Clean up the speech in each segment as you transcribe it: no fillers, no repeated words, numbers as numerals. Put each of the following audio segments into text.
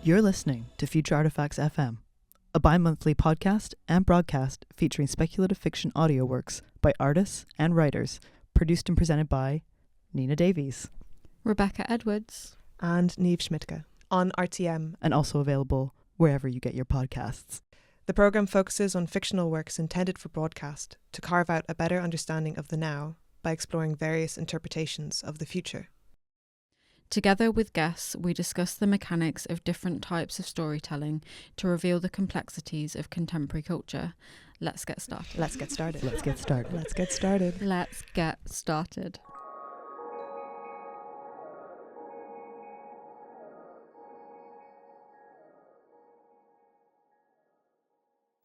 You're listening to Future Artifacts FM, a bi-monthly podcast and broadcast featuring speculative fiction audio works by artists and writers, produced and presented by Nina Davies, Rebecca Edwards, and Niamh Schmidtke on RTM, and also available wherever you get your podcasts. The programme focuses on fictional works intended for broadcast to carve out a better understanding of the now by exploring various interpretations of the future. Together with guests, we discuss the mechanics of different types of storytelling to reveal the complexities of contemporary culture. Let's get started. Let's get started. Let's get started. Let's get started. Let's get started.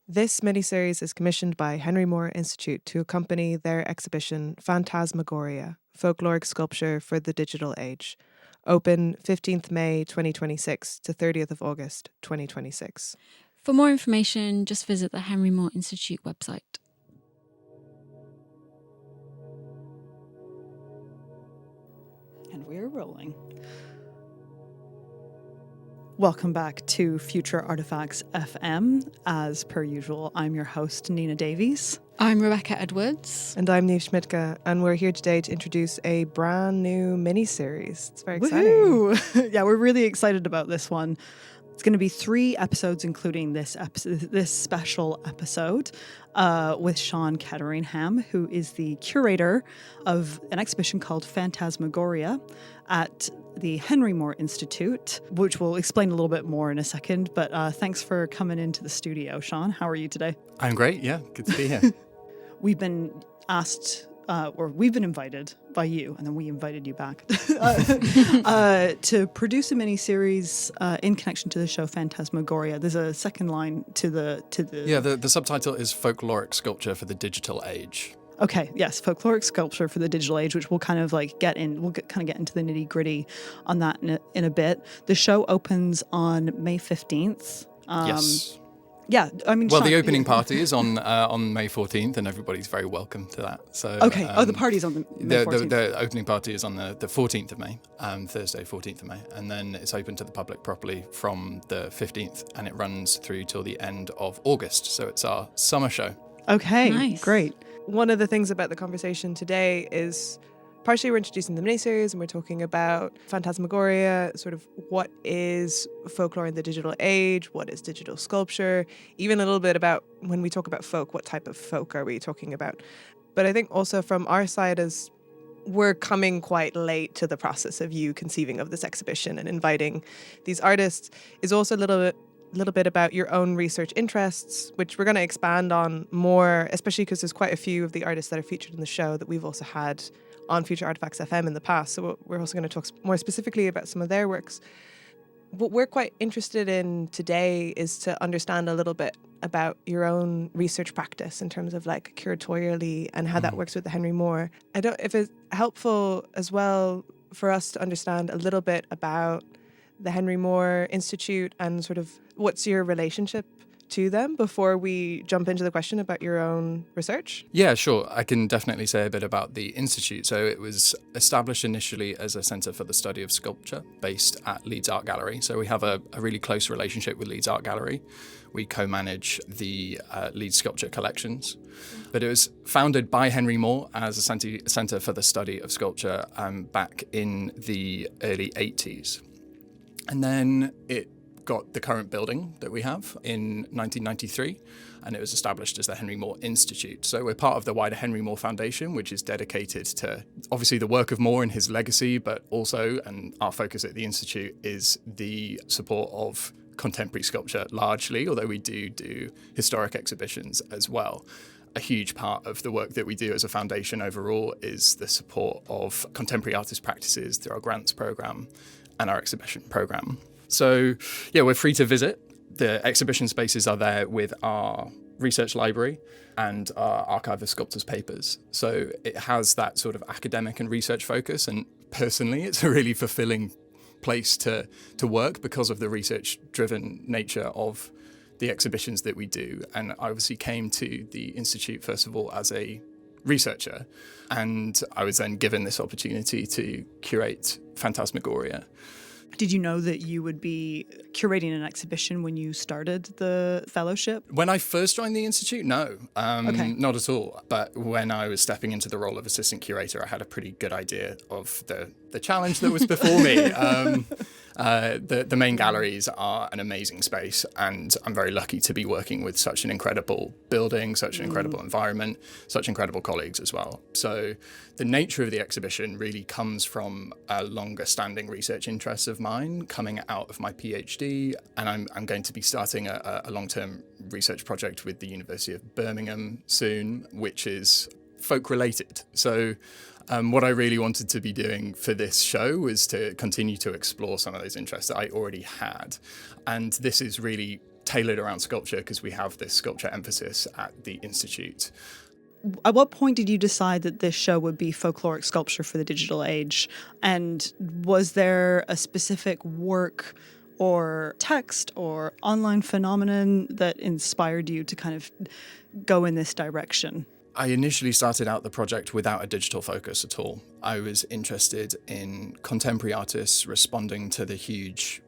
This miniseries is commissioned by Henry Moore Institute to accompany their exhibition Phantasmogoria, Folkloric Sculpture for the Digital Age, open 15th May 2026 to 30th of August 2026. For more information, just visit the Henry Moore Institute website. And we're rolling. Welcome back to Future Artifacts FM. As per usual, I'm your host, Nina Davies. I'm Rebecca Edwards. And I'm Niamh Schmidtke, and we're here today to introduce a brand new mini-series. It's very exciting. Woohoo! Yeah, we're really excited about this one. It's going to be 3 episodes, including this special episode with Sean Ketteringham, who is the curator of an exhibition called Phantasmogoria at the Henry Moore Institute, which we'll explain a little bit more in a second. But thanks for coming into the studio, Sean. How are you today? I'm great. Yeah, good to be here. We've been asked, or we've been invited by you, and then we invited you back to produce a mini-series in connection to the show Phantasmogoria. There's a second line to the. Yeah, the subtitle is Folkloric Sculpture for the Digital Age. Okay, yes, folkloric sculpture for the digital age, which we'll kind of like get in. We'll kind of get into the nitty gritty on that in a bit. The show opens on May 15th. Yes. Yeah, I mean. Well, Sean, the opening party is on May 14th, and everybody's very welcome to that. So. Okay. The party's on the May 14th. The opening party is on the 14th of May, Thursday, 14th of May, and then it's open to the public properly from the 15th, and it runs through till the end of August. So it's our summer show. Okay, nice. Great. One of the things about the conversation today is partially we're introducing the miniseries and we're talking about Phantasmagoria, sort of what is folklore in the digital age, what is digital sculpture, even a little bit about when we talk about folk, what type of folk are we talking about. But I think also from our side, as we're coming quite late to the process of you conceiving of this exhibition and inviting these artists, is also a little bit about your own research interests, which we're going to expand on more, especially because there's quite a few of the artists that are featured in the show that we've also had on Future Artifacts FM in the past. So we're also going to talk more specifically about some of their works. What we're quite interested in today is to understand a little bit about your own research practice in terms of like curatorially and how that works with the Henry Moore. I don't if it's helpful as well for us to understand a little bit about the Henry Moore Institute and sort of what's your relationship to them before we jump into the question about your own research? Yeah, sure. I can definitely say a bit about the Institute. So it was established initially as a centre for the study of sculpture based at Leeds Art Gallery. So we have a really close relationship with Leeds Art Gallery. We co-manage the Leeds Sculpture collections. But it was founded by Henry Moore as a centre for the study of sculpture back in the early 80s. And then it got the current building that we have in 1993, and it was established as the Henry Moore Institute. So we're part of the wider Henry Moore Foundation, which is dedicated to obviously the work of Moore and his legacy, but also, and our focus at the Institute is the support of contemporary sculpture largely, although we do historic exhibitions as well. A huge part of the work that we do as a foundation overall is the support of contemporary artist practices through our grants program and our exhibition program. So, yeah, we're free to visit. The exhibition spaces are there with our research library and our archive of sculptors' papers. So it has that sort of academic and research focus. And personally, it's a really fulfilling place to work because of the research-driven nature of the exhibitions that we do. And I obviously came to the Institute, first of all, as a researcher. And I was then given this opportunity to curate Phantasmogoria. Did you know that you would be curating an exhibition when you started the fellowship? When I first joined the Institute, no, Okay. not at all. But when I was stepping into the role of assistant curator, I had a pretty good idea of the challenge that was before me. The main galleries are an amazing space, and I'm very lucky to be working with such an incredible building, such an incredible environment, such incredible colleagues as well. So the nature of the exhibition really comes from a longer standing research interest of mine coming out of my PhD, and I'm going to be starting a long-term research project with the University of Birmingham soon, which is folk related. So what I really wanted to be doing for this show was to continue to explore some of those interests that I already had. And this is really tailored around sculpture because we have this sculpture emphasis at the Institute. At what point did you decide that this show would be folkloric sculpture for the digital age? And was there a specific work or text or online phenomenon that inspired you to kind of go in this direction? I initially started out the project without a digital focus at all. I was interested in contemporary artists responding to the huge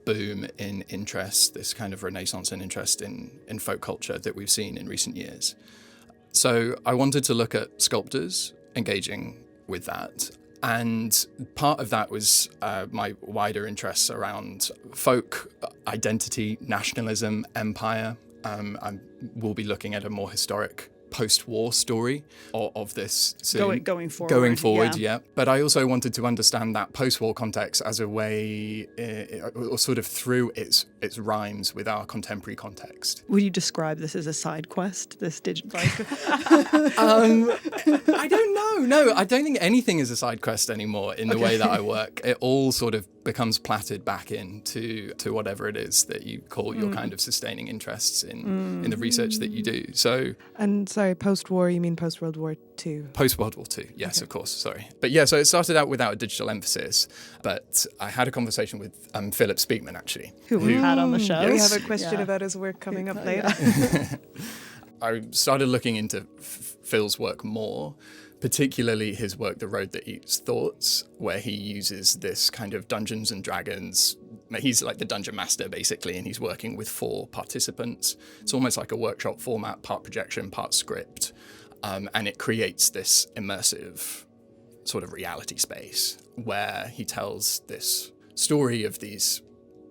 boom in interest, this kind of renaissance in interest in folk culture that we've seen in recent years. So I wanted to look at sculptors engaging with that. And part of that was my wider interests around folk, identity, nationalism, empire. I will be looking at a more historic post-war story of this soon. Going forward. Going forward, yeah. But I also wanted to understand that post-war context as a way, or sort of through its rhymes with our contemporary context. Would you describe this as a side quest, this digital? I don't know. No, I don't think anything is a side quest anymore in the way that I work. It all sort of becomes platted back into whatever it is that you call your kind of sustaining interests in the research that you do. So, And sorry, post-war, you mean post-World War II? Post-World War II, yes, of course, sorry. But yeah, so it started out without a digital emphasis, but I had a conversation with Philip Speakman, actually. Who we've had on the show. We have a question about his work coming up later. I started looking into Phil's work more, particularly his work, The Road That Eats Thoughts, where he uses this kind of Dungeons and Dragons. He's like the dungeon master, basically, and he's working with 4 participants. It's almost like a workshop format, part projection, part script. And it creates this immersive sort of reality space where he tells this story of these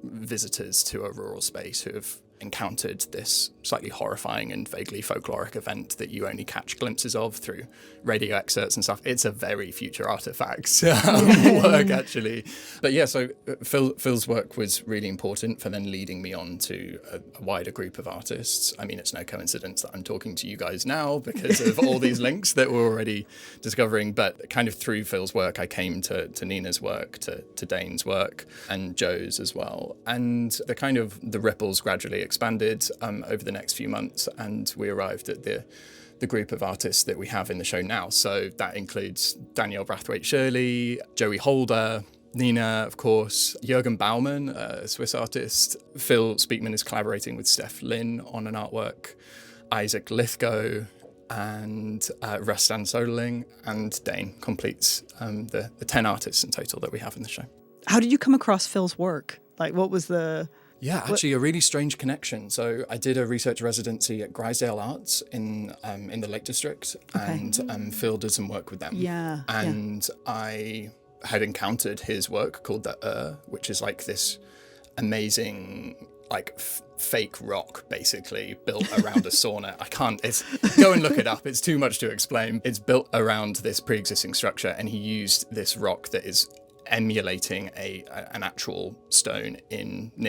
visitors to a rural space who have encountered this slightly horrifying and vaguely folkloric event that you only catch glimpses of through radio excerpts and stuff. It's a very future artifacts work, actually. But yeah, so Phil's work was really important for then leading me on to a wider group of artists. I mean, it's no coincidence that I'm talking to you guys now because of all these links that we're already discovering. But kind of through Phil's work, I came to Nina's work, to Dane's work, and Joe's as well. And the ripples gradually expanded over the next few months, and we arrived at the group of artists that we have in the show now. So that includes Danielle Brathwaite-Shirley, Joey Holder, Nina, of course, Jürgen Baumann, a Swiss artist. Phil Speakman is collaborating with Steph Lynn on an artwork, Isaac Lithgow, and Rustan Soderling, and Dane completes the 10 artists in total that we have in the show. How did you come across Phil's work? Like, what was the... Yeah, actually a really strange connection. So I did a research residency at Grisdale Arts in the Lake District, and Phil did some work with them. Yeah. And I had encountered his work called the which is like this amazing fake rock, basically built around a sauna. Go and look it up. It's too much to explain. It's built around this pre-existing structure, and he used this rock that is emulating an actual stone in the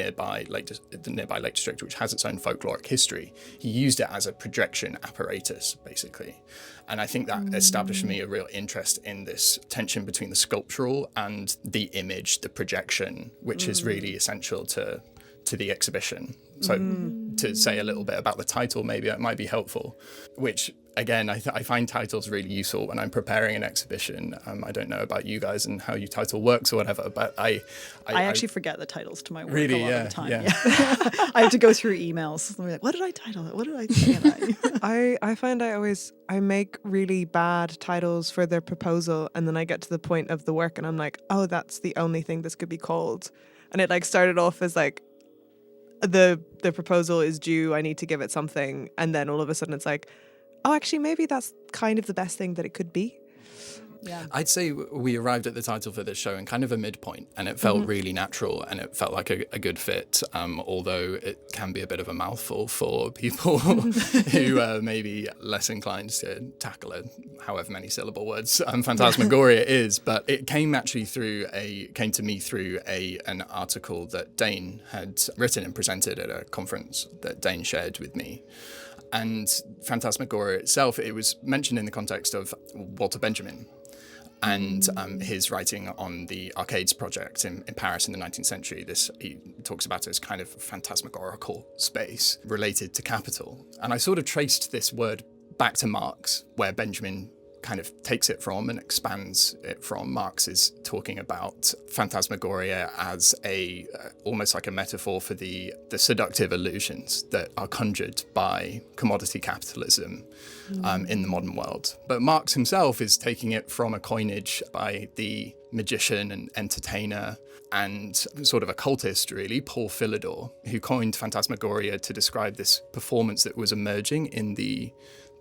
nearby Lake District, which has its own folkloric history. He used it as a projection apparatus, basically. And I think that established me a real interest in this tension between the sculptural and the image, the projection, which is really essential to to the exhibition. So to say a little bit about the title, maybe it might be helpful, which again, I find titles really useful when I'm preparing an exhibition. I don't know about you guys and how your title works or whatever, but I actually forget the titles to my work really, a lot of yeah, the time. yeah. I have to go through emails. I'm like, what did I title it? What did I say? I find I make really bad titles for their proposal, and then I get to the point of the work and I'm like, oh, that's the only thing this could be called. And it like started off as like the proposal is due, I need to give it something, and then all of a sudden it's like, oh, actually maybe that's kind of the best thing that it could be. Yeah. I'd say we arrived at the title for this show in kind of a midpoint, and it felt really natural and it felt like a good fit, although it can be a bit of a mouthful for people who may be less inclined to tackle it, however many syllable words Phantasmagoria is. But it came to me through an article that Dane had written and presented at a conference that Dane shared with me. And Phantasmagoria itself, it was mentioned in the context of Walter Benjamin and his writing on the Arcades project in Paris in the 19th century. He talks about it as kind of phantasmagorical space related to capital. And I sort of traced this word back to Marx, where Benjamin kind of takes it from and expands it from. Marx is talking about phantasmagoria as almost like a metaphor for the seductive illusions that are conjured by commodity capitalism in the modern world. But Marx himself is taking it from a coinage by the magician and entertainer and sort of occultist, really, Paul Philidor, who coined phantasmagoria to describe this performance that was emerging in the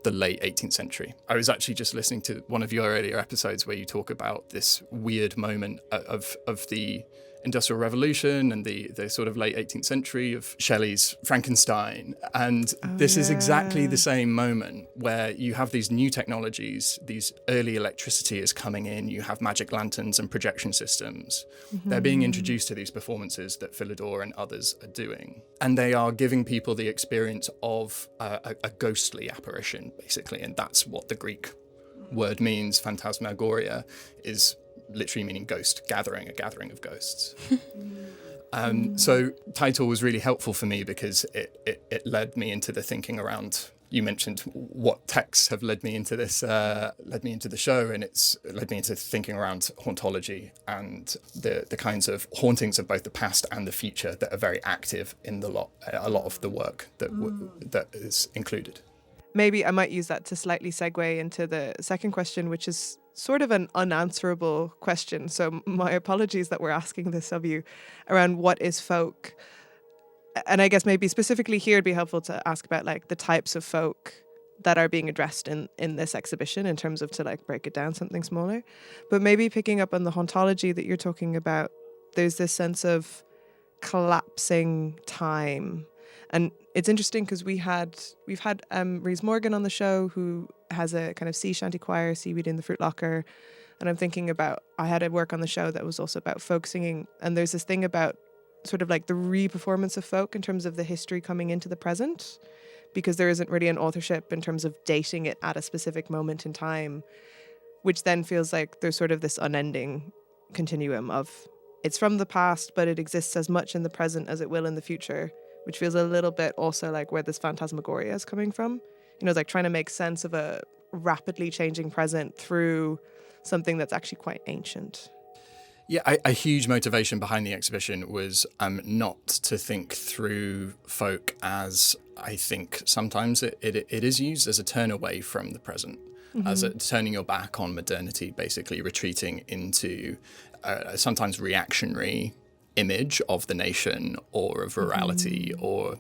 late 18th century. I was actually just listening to one of your earlier episodes where you talk about this weird moment of the Industrial Revolution and the sort of late 18th century of Shelley's Frankenstein. And this is exactly the same moment where you have these new technologies, these early electricity is coming in, you have magic lanterns and projection systems. They're being introduced to these performances that Philidor and others are doing. And they are giving people the experience of a ghostly apparition, basically. And that's what the Greek word means. Phantasmagoria is literally meaning ghost, a gathering of ghosts. So title was really helpful for me because it led me into the thinking around, you mentioned what texts have led me into this, led me into the show, and it's led me into thinking around hauntology and the kinds of hauntings of both the past and the future that are very active in a lot of the work that is included. Maybe I might use that to slightly segue into the second question, which is sort of an unanswerable question. So my apologies that we're asking this of you around what is folk. And I guess maybe specifically here it'd be helpful to ask about like the types of folk that are being addressed in this exhibition in terms of to like break it down something smaller. But maybe picking up on the hauntology that you're talking about, there's this sense of collapsing time. And it's interesting because we've had Rhys Morgan on the show, who has a kind of sea shanty choir, Seaweed in the Fruit Locker. And I'm thinking about, I had a work on the show that was also about folk singing. And there's this thing about sort of like the re-performance of folk in terms of the history coming into the present, because there isn't really an authorship in terms of dating it at a specific moment in time, which then feels like there's sort of this unending continuum of it's from the past, but it exists as much in the present as it will in the future, which feels a little bit also like where this phantasmagoria is coming from. You know, it's like trying to make sense of a rapidly changing present through something that's actually quite ancient. Yeah, a huge motivation behind the exhibition was not to think through folk as I think sometimes it is used as a turn away from the present, as a turning your back on modernity, basically retreating into a sometimes reactionary image of the nation or of rurality or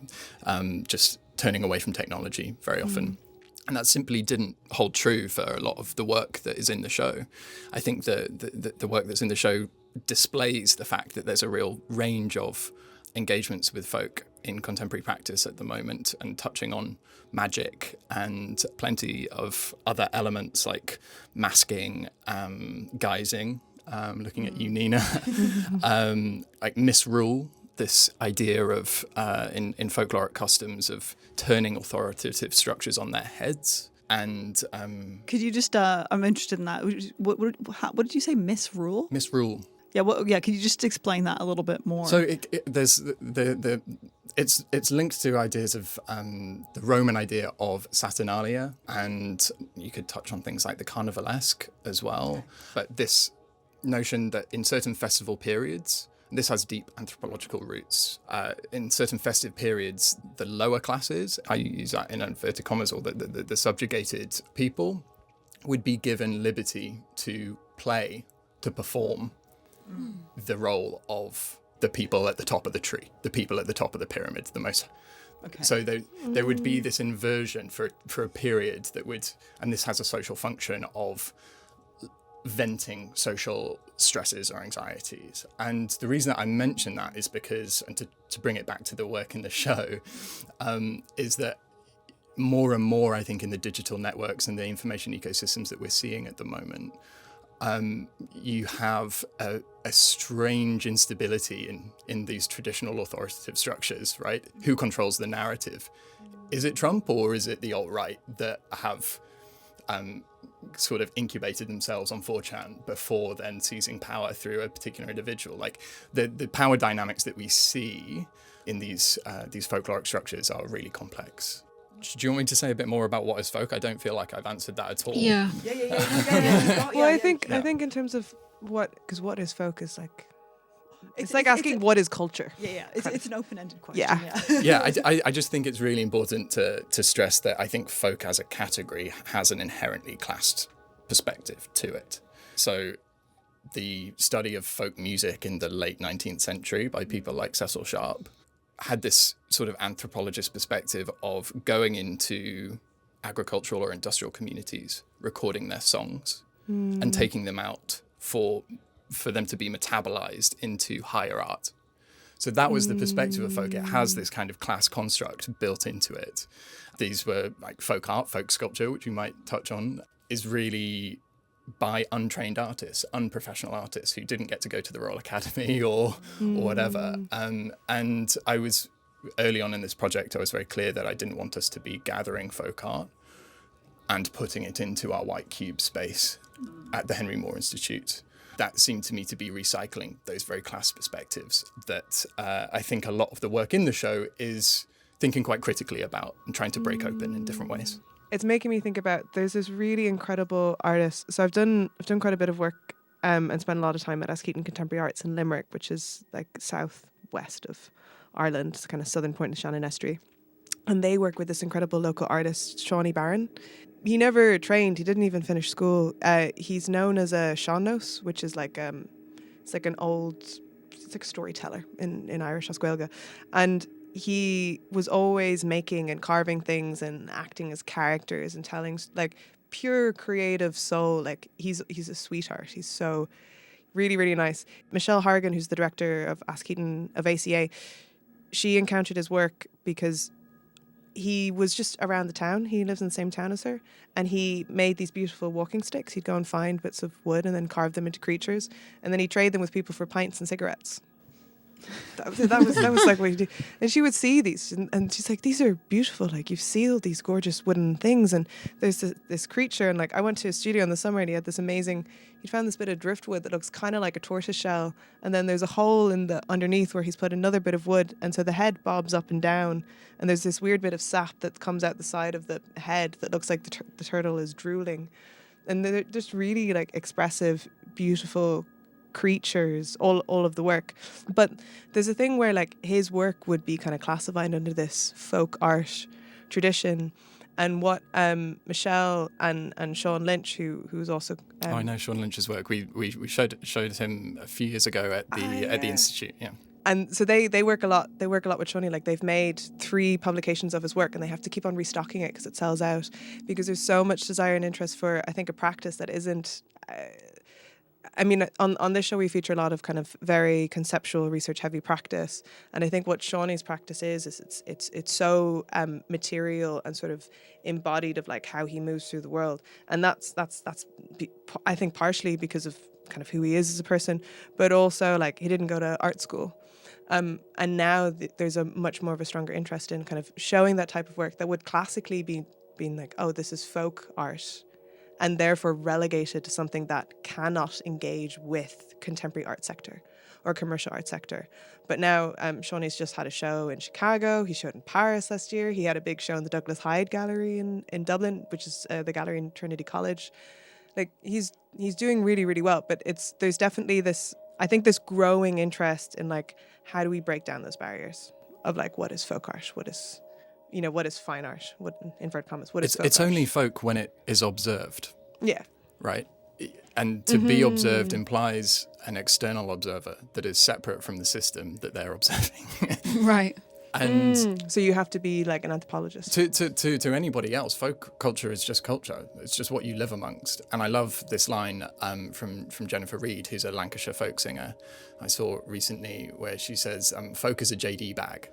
just turning away from technology very often. And that simply didn't hold true for a lot of the work that is in the show. I think the work that's in the show displays the fact that there's a real range of engagements with folk in contemporary practice at the moment, and touching on magic and plenty of other elements like masking, guising, looking at you, Nina, like misrule, this idea of, in folkloric customs, of turning authoritative structures on their heads. And could you just, I'm interested in that. What did you say, misrule? Misrule. Yeah, well, yeah. Can you just explain that a little bit more? So there's it's linked to ideas of the Roman idea of Saturnalia, and you could touch on things like the Carnivalesque as well. But this notion that in certain festival periods, this has deep anthropological roots. In certain festive periods, the lower classes, I use that in inverted commas, or the subjugated people, would be given liberty to play, to perform the role of the people at the top of the tree, the people at the top of the pyramid, the most. Okay. So there would be this inversion for a period that would, and this has a social function of venting social stresses or anxieties. And the reason that I mention that is because, and to bring it back to the work in the show, is that more and more, I think, in the digital networks and the information ecosystems that we're seeing at the moment, you have a strange instability in these traditional authoritative structures, right? Who controls the narrative? Is it Trump or is it the alt-right that have sort of incubated themselves on 4chan before then seizing power through a particular individual? Like the power dynamics that we see in these folkloric structures are really complex. Do you want me to say a bit more about what is folk? I don't feel like I've answered that at all. Yeah. Well, I think in terms of because what is folk is like, it's like asking what is culture. Yeah. It's an open-ended question. Yeah, I just think it's really important to stress that I think folk as a category has an inherently classed perspective to it. So the study of folk music in the late 19th century by people like Cecil Sharp had this sort of anthropologist perspective of going into agricultural or industrial communities, recording their songs and taking them out for them to be metabolized into higher art. So that was the perspective of folk. It has this kind of class construct built into it. These were like folk art, folk sculpture, which we might touch on, is really by untrained artists, unprofessional artists who didn't get to go to the Royal Academy or whatever. And I was, early on in this project, I was very clear that I didn't want us to be gathering folk art and putting it into our white cube space at the Henry Moore Institute. That seemed to me to be recycling those very class perspectives that I think a lot of the work in the show is thinking quite critically about and trying to break open in different ways. It's making me think about, there's this really incredible artist. So I've done quite a bit of work and spent a lot of time at Askeaton Contemporary Arts in Limerick, which is like southwest of Ireland. It's kind of southern point of Shannon Estuary. And they work with this incredible local artist, Shawnee Barron. He never trained. He didn't even finish school. He's known as a sean-nós, which is like it's like a storyteller in Irish Oscuelga. And he was always making and carving things and acting as characters and telling like pure creative soul. Like he's a sweetheart. He's so really, really nice. Michelle Hargan, who's the director of Askeaton of ACA, she encountered his work because he was just around the town. He lives in the same town as her, and he made these beautiful walking sticks. He'd go and find bits of wood and then carve them into creatures, and then he'd trade them with people for pints and cigarettes. That was like what you do. And she would see these, and she's like, "These are beautiful. Like you've sealed these gorgeous wooden things." And there's this creature, and like I went to a studio in the summer, and he had this amazing. He'd found this bit of driftwood that looks kind of like a tortoise shell, and then there's a hole in the underneath where he's put another bit of wood, and so the head bobs up and down, and there's this weird bit of sap that comes out the side of the head that looks like the turtle is drooling, and they're just really like expressive, beautiful creatures, all of the work. But there's a thing where like his work would be kind of classified under this folk art tradition, and what Michelle and Sean Lynch, who's also I know Sean Lynch's work. We showed him a few years ago at the institute. Yeah. And so they work a lot. They work a lot with Shawnee. Like they've made 3 publications of his work, and they have to keep on restocking it because it sells out. Because there's so much desire and interest for, I think, a practice that isn't. I mean, on this show we feature a lot of kind of very conceptual, research-heavy practice, and I think what Shawnee's practice is it's so material and sort of embodied of like how he moves through the world, and that's I think partially because of kind of who he is as a person, but also like he didn't go to art school, and now there's a much more of a stronger interest in kind of showing that type of work that would classically be being like, oh, this is folk art. and therefore relegated to something that cannot engage with contemporary art sector or commercial art sector. But now Shawnee's just had a show in Chicago. He showed in Paris last year. He had a big show in the Douglas Hyde Gallery in Dublin, which is the gallery in Trinity College. Like he's doing really, really well. But there's definitely this, I think, this growing interest in like, how do we break down those barriers of like, what is folk art? What is, what is fine art? What, inverted commas, what is folk it's art? only folk when it is observed. Yeah. Right. And to be observed implies an external observer that is separate from the system that they're observing. Right. And so you have to be like an anthropologist. to anybody else, folk culture is just culture. It's just what you live amongst. And I love this line from Jennifer Reed, who's a Lancashire folk singer I saw recently, where she says, folk is a JD bag.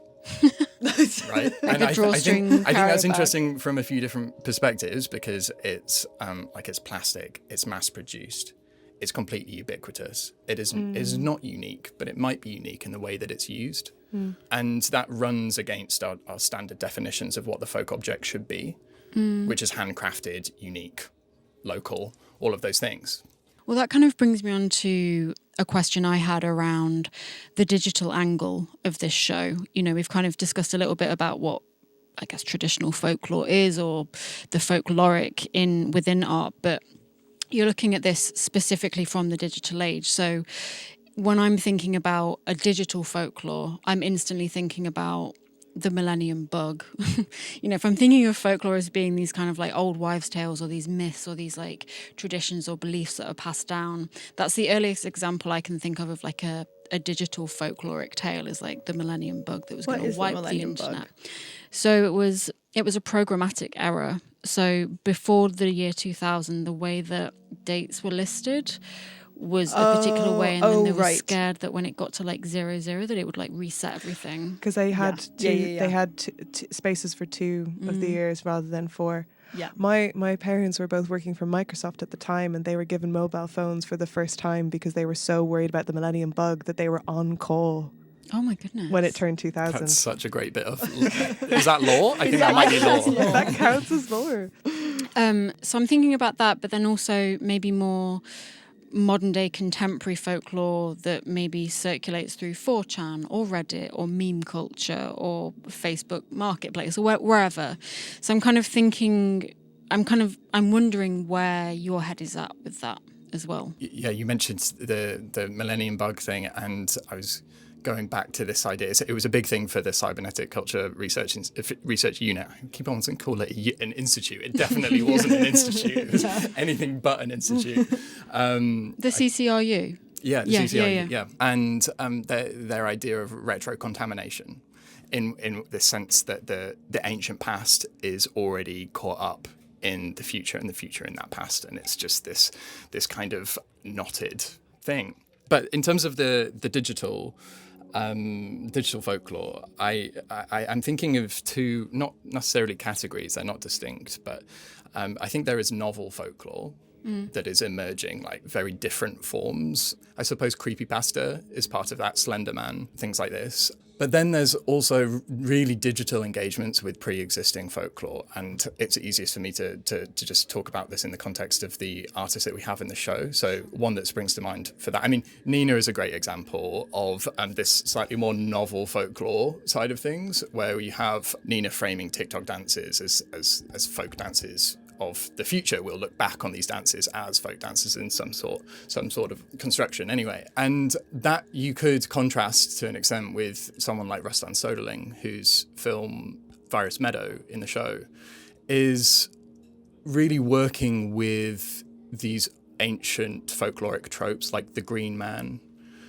Right, Like and a drawstring I think that's bag. interesting from a few different perspectives, because it's it's plastic, it's mass produced, it's completely ubiquitous. It is not unique, but it might be unique in the way that it's used, and that runs against our standard definitions of what the folk object should be, which is handcrafted, unique, local, all of those things. Well, that kind of brings me on to a question I had around the digital angle of this show. We've kind of discussed a little bit about what, I guess, traditional folklore is, or the folkloric within art, but you're looking at this specifically from the digital age. So when I'm thinking about a digital folklore, I'm instantly thinking about the millennium bug. If I'm thinking of folklore as being these kind of like old wives' tales or these myths or these like traditions or beliefs that are passed down, that's the earliest example I can think of like a digital folkloric tale, is like the millennium bug that was going to wipe the internet. So it was a programmatic error. So before the year 2000, the way that dates were listed was a particular way, and then they were scared that when it got to like 00, that it would like reset everything, because they had they had spaces for 2 of the years rather than 4. Yeah. My parents were both working for Microsoft at the time, and they were given mobile phones for the first time because they were so worried about the millennium bug that they were on call. Oh my goodness. When it turned 2000. That's such a great bit of... Is that law? I think that might be law. Yeah, that counts as lore. So I'm thinking about that, but then also maybe more modern day contemporary folklore that maybe circulates through 4chan or Reddit or meme culture or Facebook Marketplace or wherever. So I'm kind of thinking, I'm wondering where your head is at with that as well. Yeah, you mentioned the millennium bug thing, and I was going back to this idea. It was a big thing for the cybernetic culture research unit. I keep on saying call it an institute. It definitely wasn't an institute. It was anything but an institute. The CCRU? Yeah, the CCRU, yeah. And their idea of retro-contamination in the sense that the ancient past is already caught up in the future, and the future in that past. And it's just this kind of knotted thing. But in terms of the digital folklore, I'm thinking of 2, not necessarily categories, they're not distinct, but I think there is novel folklore that is emerging, like very different forms. I suppose creepypasta is part of that, Slender Man, things like this. But then there's also really digital engagements with pre-existing folklore, and it's easiest for me to just talk about this in the context of the artists that we have in the show. So one that springs to mind for that, I mean, Nina is a great example of this slightly more novel folklore side of things, where you have Nina framing TikTok dances as folk dances of the future. We'll look back on these dances as folk dances in some sort of construction anyway. And that you could contrast to an extent with someone like Ruslan Soderling, whose film Virus Meadow in the show is really working with these ancient folkloric tropes like the Green Man,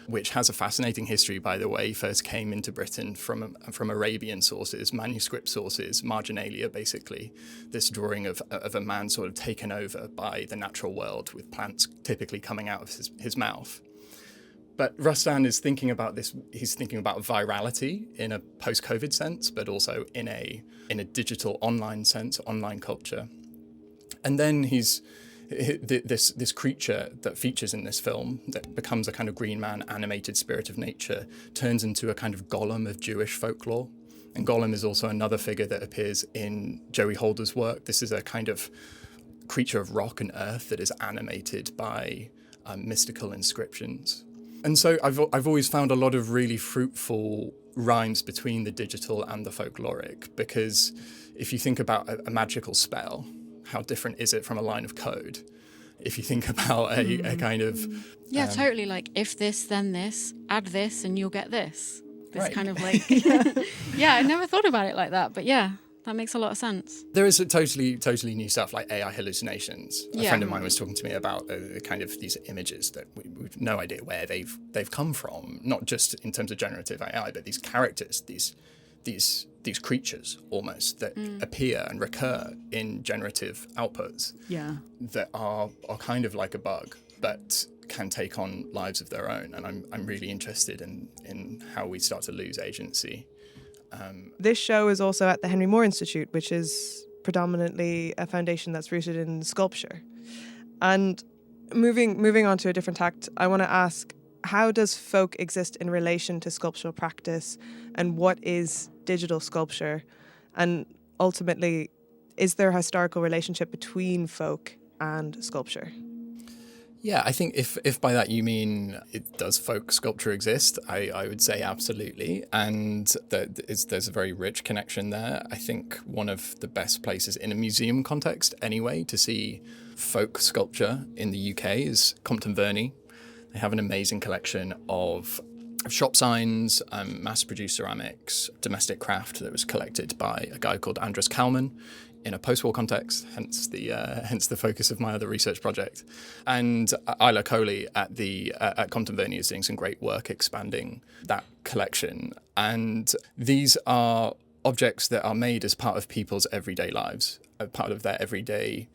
which has a fascinating history, by the way. First came into Britain from Arabian sources, manuscript sources, marginalia, basically. This drawing of a man sort of taken over by the natural world, with plants typically coming out of his mouth. But Ruslan is thinking about this. He's thinking about virality in a post-COVID sense, but also in a digital online sense, online culture. And then this creature that features in this film, that becomes a kind of green man, animated spirit of nature, turns into a kind of golem of Jewish folklore. And Golem is also another figure that appears in Joey Holder's work. This is a kind of creature of rock and earth that is animated by mystical inscriptions. And so I've always found a lot of really fruitful rhymes between the digital and the folkloric, because if you think about a magical spell, how different is it from a line of code? If you think about a kind of... totally, like, if this, then this, add this, and you'll get this. This Right. kind of like... Yeah, I never thought about it like that, but yeah, that makes a lot of sense. There is a totally new stuff like AI hallucinations. A Yeah. friend of mine was talking to me about kind of these images that we've no idea where they've come from, not just in terms of generative AI, but these characters, these creatures almost that appear and recur in generative outputs that are kind of like a bug, but can take on lives of their own. And I'm really interested in how we start to lose agency. This show is also at the Henry Moore Institute, which is predominantly a foundation that's rooted in sculpture. And moving on to a different tact, I want to ask, how does folk exist in relation to sculptural practice, and what is digital sculpture? And ultimately, is there a historical relationship between folk and sculpture? Yeah, I think if by that you mean does folk sculpture exist, I would say absolutely. And there's a very rich connection there. I think one of the best places in a museum context anyway to see folk sculpture in the UK is Compton Verney. They have an amazing collection of shop signs, mass-produced ceramics, domestic craft that was collected by a guy called Andres Kalman in a post-war context, hence the focus of my other research project. And Isla Coley at Compton Verney is doing some great work expanding that collection. And these are objects that are made as part of people's everyday lives, a part of their everyday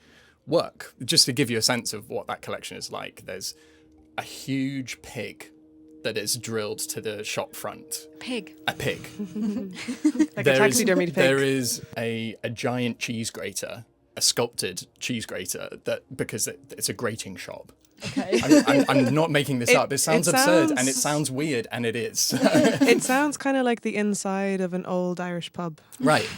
work. Just to give you a sense of what that collection is like, there's a huge pig that is drilled to the shop front. Pig. A pig. Like a taxidermied pig. There is a giant cheese grater, a sculpted cheese grater, because it's a grating shop. Okay. I'm not making this up. It sounds absurd and it sounds weird, and it is. It sounds kind of like the inside of an old Irish pub. Right.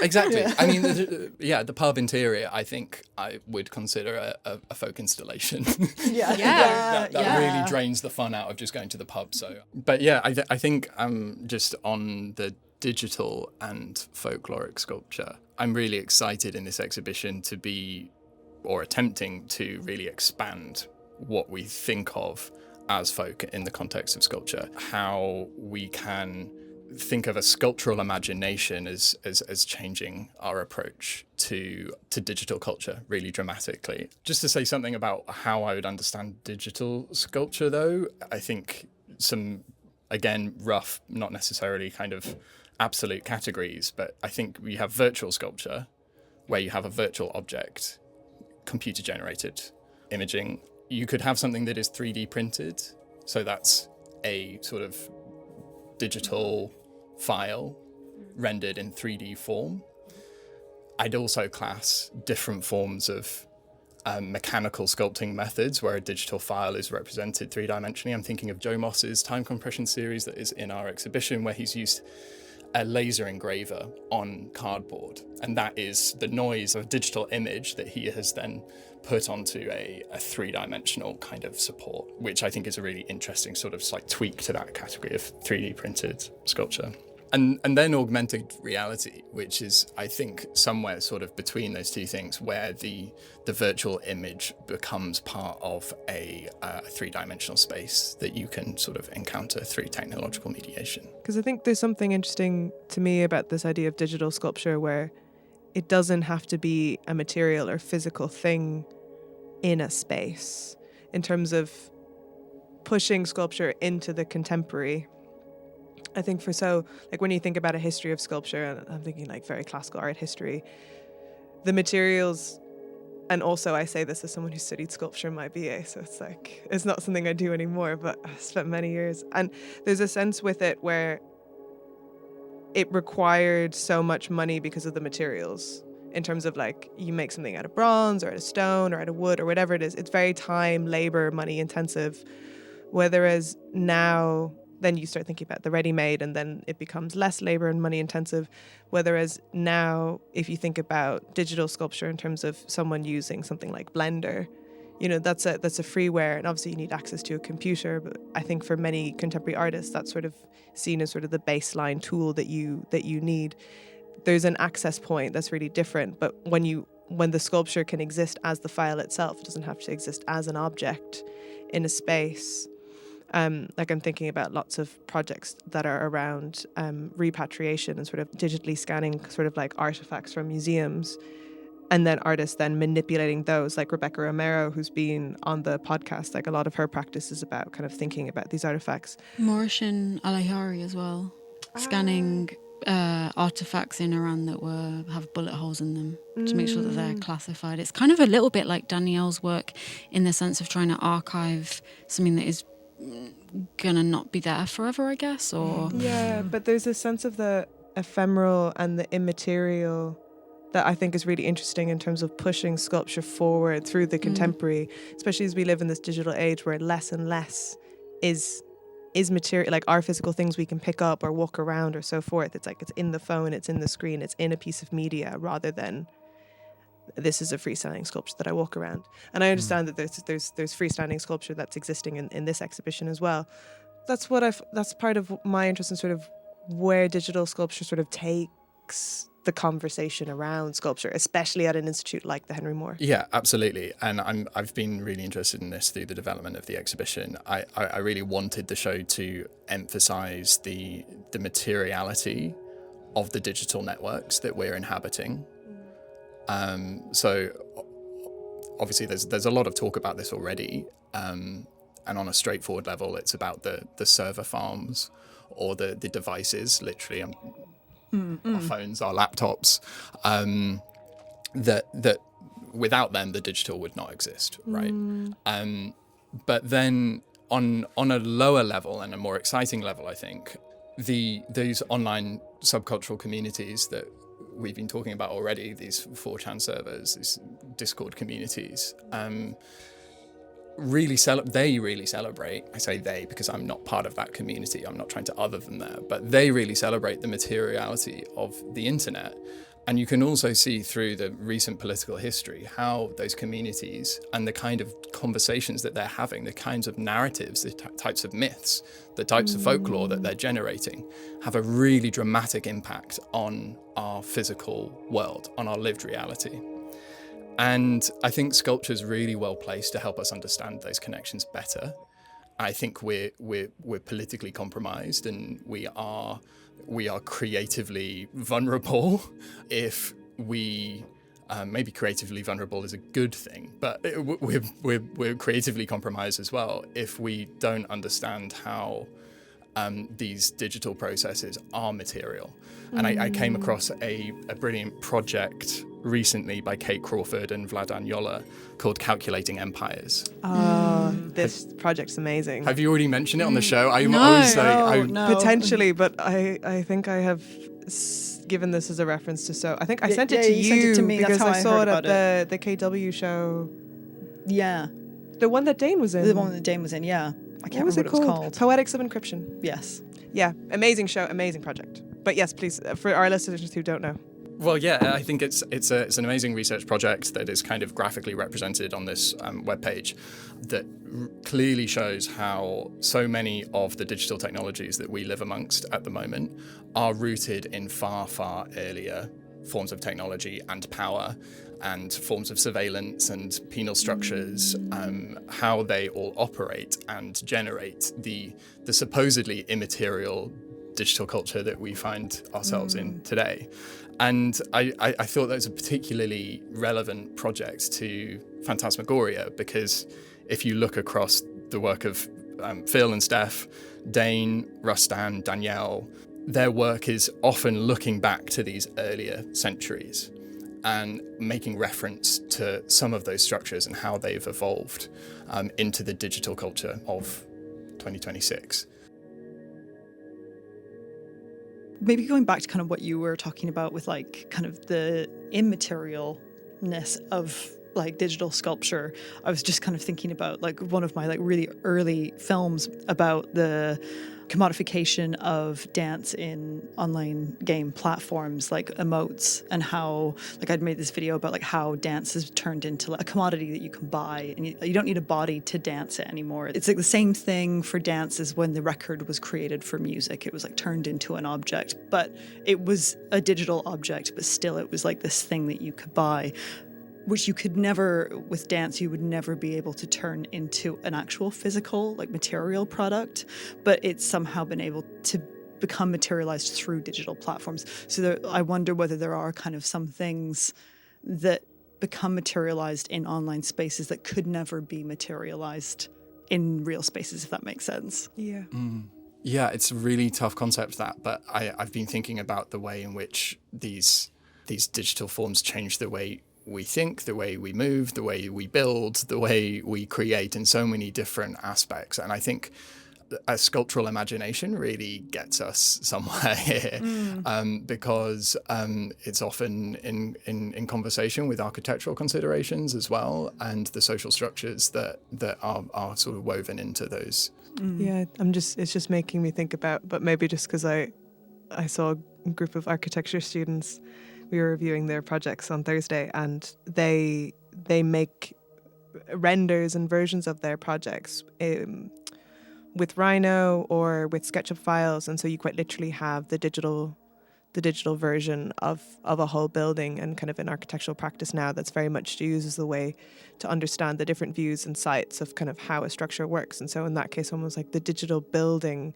Exactly. Yeah. I mean, the pub interior, I think I would consider a folk installation. That really drains the fun out of just going to the pub. So, but yeah, I think just on the digital and folkloric sculpture, I'm really excited in this exhibition to be, or attempting to really expand what we think of as folk in the context of sculpture, how we can think of a sculptural imagination as changing our approach to digital culture really dramatically. Just to say something about how I would understand digital sculpture, though, I think some, again, rough, not necessarily kind of absolute categories, but I think we have virtual sculpture, where you have a virtual object, computer-generated imaging. You could have something that is 3D printed, so that's a sort of digital file rendered in 3D form. I'd also class different forms of mechanical sculpting methods where a digital file is represented three-dimensionally. I'm thinking of Joe Moss's time compression series that is in our exhibition, where he's used a laser engraver on cardboard, and that is the noise of a digital image that he has then put onto a three-dimensional kind of support, which I think is a really interesting sort of like tweak to that category of 3D printed sculpture. And then augmented reality, which is, I think, somewhere sort of between those two things, where the virtual image becomes part of a three-dimensional space that you can sort of encounter through technological mediation. Because I think there's something interesting to me about this idea of digital sculpture, where it doesn't have to be a material or physical thing in a space, in terms of pushing sculpture into the contemporary. I think when you think about a history of sculpture, and I'm thinking like very classical art history, the materials, and also I say this as someone who studied sculpture in my BA, so it's not something I do anymore, but I spent many years. And there's a sense with it where it required so much money because of the materials, in terms of like, you make something out of bronze or out of stone or out of wood or whatever it is. It's very time, labor, money intensive. Whereas now then you start thinking about the ready-made, and then it becomes less labor and money intensive. Whereas now, if you think about digital sculpture in terms of someone using something like Blender, you know, that's a freeware, and obviously you need access to a computer. But I think for many contemporary artists, that's sort of seen as sort of the baseline tool that you need. There's an access point that's really different. But when the sculpture can exist as the file itself, it doesn't have to exist as an object in a space. Like I'm thinking about lots of projects that are around repatriation and sort of digitally scanning sort of like artifacts from museums, and then artists then manipulating those, like Rebecca Romero, who's been on the podcast. Like a lot of her practice is about kind of thinking about these artifacts. Mauritian Alahari as well, scanning artifacts in Iran that have bullet holes in them to make sure that they're classified. It's kind of a little bit like Danielle's work in the sense of trying to archive something that is gonna not be there forever, I guess. Or yeah, but there's a sense of the ephemeral and the immaterial that I think is really interesting in terms of pushing sculpture forward through the contemporary, especially as we live in this digital age where less and less is material, like our physical things we can pick up or walk around or so forth. It's like it's in the phone, it's in the screen, it's in a piece of media, rather than this is a freestanding sculpture that I walk around. And I understand that there's freestanding sculpture that's existing in this exhibition as well. That's part of my interest in sort of where digital sculpture sort of takes the conversation around sculpture, especially at an institute like the Henry Moore. Yeah, absolutely. And I've been really interested in this through the development of the exhibition. I really wanted the show to emphasize the materiality of the digital networks that we're inhabiting. So obviously there's a lot of talk about this already. And on a straightforward level, it's about the server farms or the devices, literally our phones, our laptops, that without them the digital would not exist, right? But then on a lower level and a more exciting level, I think those online subcultural communities that we've been talking about already, these 4chan servers, these Discord communities, really celebrate. I say they because I'm not part of that community. I'm not trying to other them there, but they really celebrate the materiality of the internet. And you can also see through the recent political history how those communities and the kind of conversations that they're having, the kinds of narratives, the types of myths, the types of folklore that they're generating have a really dramatic impact on our physical world, on our lived reality. And I think sculpture is really well placed to help us understand those connections better. I think we're politically compromised, and we are creatively vulnerable. If we maybe creatively vulnerable is a good thing, but we're creatively compromised as well if we don't understand how these digital processes are material. And I came across a brilliant project recently by Kate Crawford and Vladan Jola called Calculating Empires. This project's amazing. Have you already mentioned it on the show? No. Potentially, but I think I have given this as a reference to So. I think I sent it to you sent it to me. because That's how I saw it heard at the KW show. Yeah. The one that Dane was in. The one that Dane was in, yeah. I can't What was remember it what it was called? called. Poetics of Encryption. Yes. Yeah, amazing show, amazing project. But yes, please, for our listeners who don't know. Well, yeah, I think it's an amazing research project that is kind of graphically represented on this webpage that clearly shows how so many of the digital technologies that we live amongst at the moment are rooted in far, far earlier forms of technology and power and forms of surveillance and penal structures, how they all operate and generate the supposedly immaterial digital culture that we find ourselves in today. And I thought that was a particularly relevant project to Phantasmogoria, because if you look across the work of Phil and Steph, Dane, Rustan, Danielle, their work is often looking back to these earlier centuries and making reference to some of those structures and how they've evolved into the digital culture of 2026. Maybe going back to kind of what you were talking about with like kind of the immaterialness of like digital sculpture, I was just kind of thinking about like one of my like really early films about the commodification of dance in online game platforms like emotes, and how like I'd made this video about like how dance is turned into like a commodity that you can buy, and you don't need a body to dance it anymore. It's like the same thing for dance as when the record was created for music. It was like turned into an object, but it was a digital object, but still it was like this thing that you could buy, which you could never, with dance, you would never be able to turn into an actual physical, like material product, but it's somehow been able to become materialized through digital platforms. So I wonder whether there are kind of some things that become materialized in online spaces that could never be materialized in real spaces, if that makes sense. Yeah. Yeah, it's a really tough concept, that, but I've been thinking about the way in which these digital forms change the way we think, the way we move, the way we build, the way we create in so many different aspects. And I think a sculptural imagination really gets us somewhere here, because it's often in conversation with architectural considerations as well, and the social structures that are sort of woven into those. Yeah, it's just making me think about, but maybe just because I saw a group of architecture students, we were reviewing their projects on Thursday, and they make renders and versions of their projects with Rhino or with SketchUp files, and so you quite literally have the digital version of a whole building. And kind of in architectural practice now, that's very much used as a way to understand the different views and sites of kind of how a structure works. And so in that case, almost like the digital building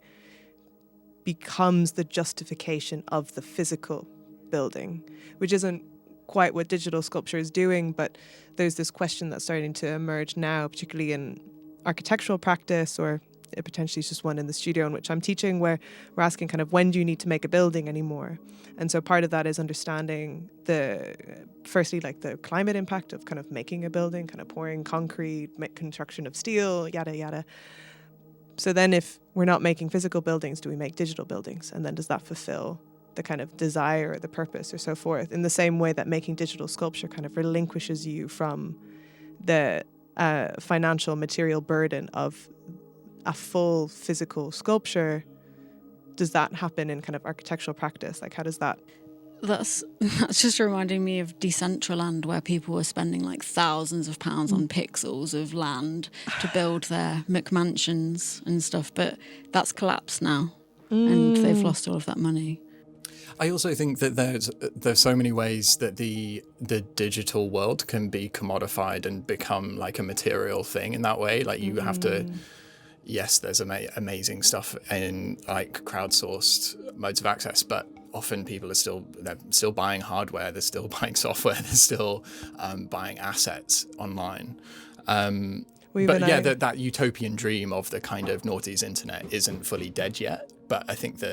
becomes the justification of the physical building, which isn't quite what digital sculpture is doing, but there's this question that's starting to emerge now, particularly in architectural practice, or it potentially is just one in the studio in which I'm teaching, where we're asking kind of, when do you need to make a building anymore? And so part of that is understanding firstly like the climate impact of kind of making a building, kind of pouring concrete, construction of steel, yada yada. So then if we're not making physical buildings, do we make digital buildings? And then does that fulfill the kind of desire or the purpose or so forth, in the same way that making digital sculpture kind of relinquishes you from the financial material burden of a full physical sculpture? Does that happen in kind of architectural practice? Like, how does that? That's just reminding me of Decentraland, where people were spending like thousands of pounds on pixels of land to build their McMansions and stuff, but that's collapsed now, and they've lost all of that money. I also think that there's so many ways that the digital world can be commodified and become like a material thing in that way. Like you have to, yes, there's amazing stuff in like crowdsourced modes of access, but often people are they're still buying hardware, they're still buying software, they're still buying assets online. But yeah, that utopian dream of the kind of noughties internet isn't fully dead yet. But I think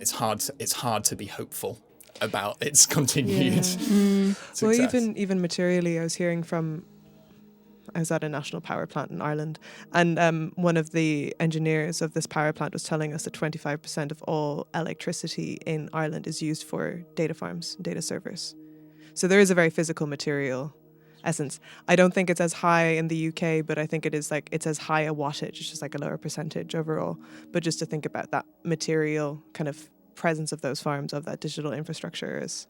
it's hard to be hopeful about its continued success. Well, even materially, I was at a national power plant in Ireland, and one of the engineers of this power plant was telling us that 25% of all electricity in Ireland is used for data farms, data servers. So there is a very physical material essence. I don't think it's as high in the UK, but I think it's as high a wattage, it's just like a lower percentage overall. But just to think about that material kind of presence of those farms, of that digital infrastructure is.